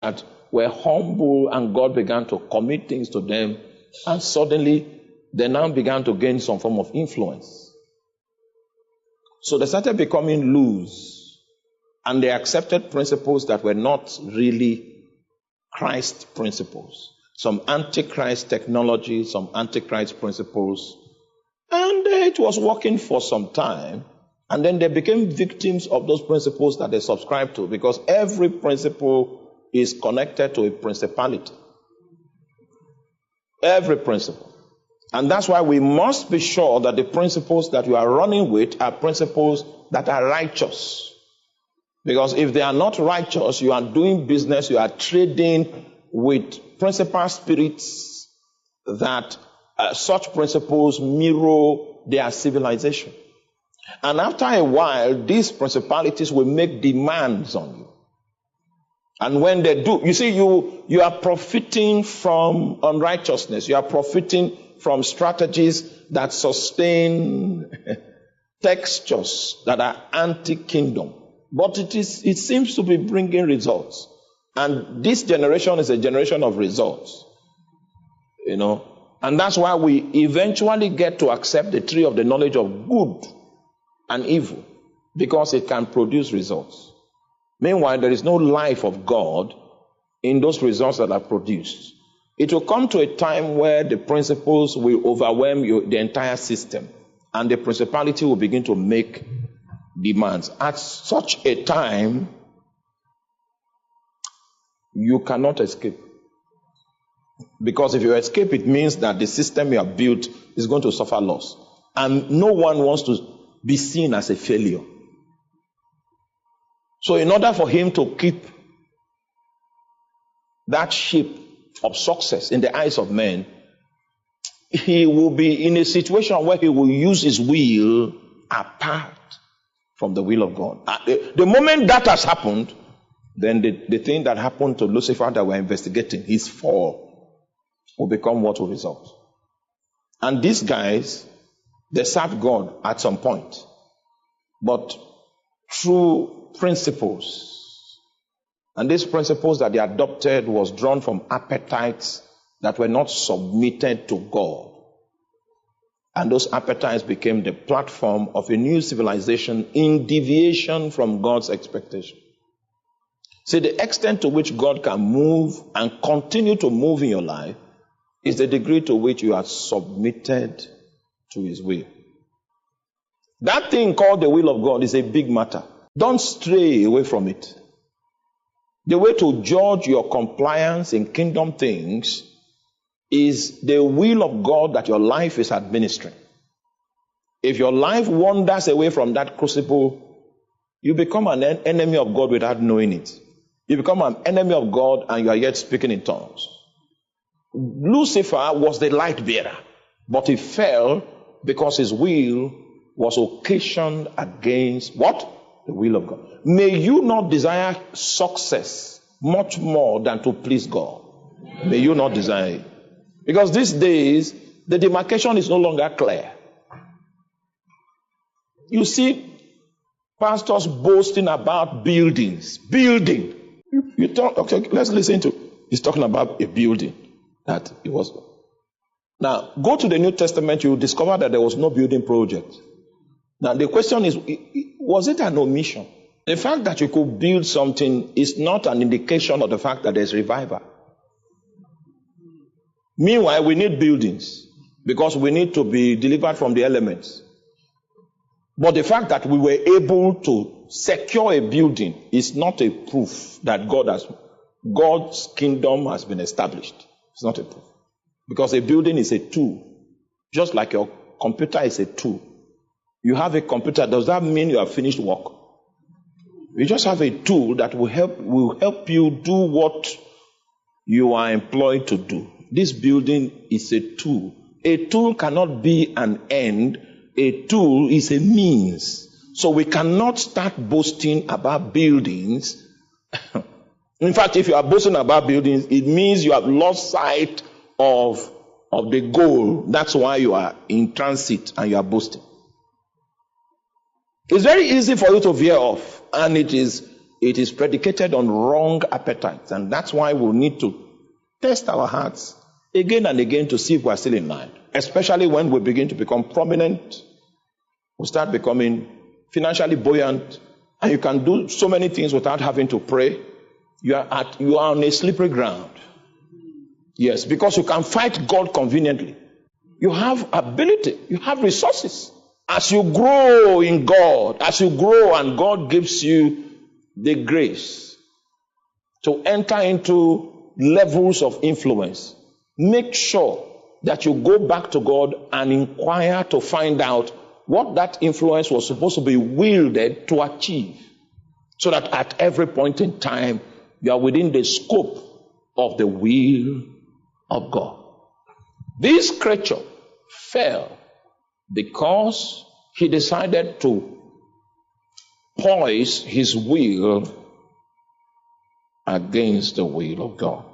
that were humble, and God began to commit things to them, and suddenly they now began to gain some form of influence. So they started becoming loose, and they accepted principles that were not really Christ principles. Some antichrist technology, some antichrist principles. And it was working for some time. And then they became victims of those principles that they subscribed to, because every principle is connected to a principality. Every principle. And that's why we must be sure that the principles that you are running with are principles that are righteous. Because if they are not righteous, you are doing business, you are trading with principal spirits that such principles mirror their civilization. And after a while, these principalities will make demands on you. And when they do, you see, you are profiting from unrighteousness. You are profiting from strategies that sustain textures that are anti-kingdom. But it seems to be bringing results. And this generation is a generation of results. You know. And that's why we eventually get to accept the tree of the knowledge of good and evil, because it can produce results. Meanwhile, there is no life of God in those results that are produced. It will come to a time where the principles will overwhelm the entire system, and the principality will begin to make demands. At such a time, you cannot escape. Because if you escape, it means that the system you have built is going to suffer loss. And no one wants to be seen as a failure. So in order for him to keep that shape of success in the eyes of men, he will be in a situation where he will use his will apart from the will of God. The moment that has happened, then the thing that happened to Lucifer that we're investigating, his fall, will become what will result. And these guys, they served God at some point, but through principles. And these principles that they adopted was drawn from appetites that were not submitted to God. And those appetites became the platform of a new civilization in deviation from God's expectation. See, the extent to which God can move and continue to move in your life is the degree to which you are submitted to his will. That thing called the will of God is a big matter. Don't stray away from it. The way to judge your compliance in kingdom things is the will of God that your life is administering. If your life wanders away from that crucible, you become an enemy of God without knowing it. You become an enemy of God and you are yet speaking in tongues. Lucifer was the light bearer, but he fell because his will was occasioned against what? The will of God. May you not desire success much more than to please God. May you not desire it. Because these days, the demarcation is no longer clear. You see pastors boasting about buildings. Building. You talk, okay, let's listen to. He's talking about a building that it was. Now, go to the New Testament, you will discover that there was no building project. Now, the question is, was it an omission? The fact that you could build something is not an indication of the fact that there's revival. Meanwhile, we need buildings because we need to be delivered from the elements. But the fact that we were able to secure a building is not a proof that God's kingdom has been established. It's not a proof. Because a building is a tool. Just like your computer is a tool. You have a computer, does that mean you have finished work? You just have a tool that will help you do what you are employed to do. This building is a tool. A tool cannot be an end. A tool is a means. So we cannot start boasting about buildings. In fact, if you are boasting about buildings, it means you have lost sight of the goal. That's why you are in transit and you are boasting. It's very easy for you to veer off, and it is it is predicated on wrong appetites. And that's why we need to test our hearts again and again to see if we're still in line. Especially when we begin to become prominent, we start becoming financially buoyant, and you can do so many things without having to pray. You are on a slippery ground. Yes, because you can fight God conveniently. You have ability, you have resources. As you grow in God, as you grow and God gives you the grace to enter into levels of influence, make sure that you go back to God and inquire to find out what that influence was supposed to be wielded to achieve, so that at every point in time you are within the scope of the will of God. This creature fell because he decided to poise his will against the will of God.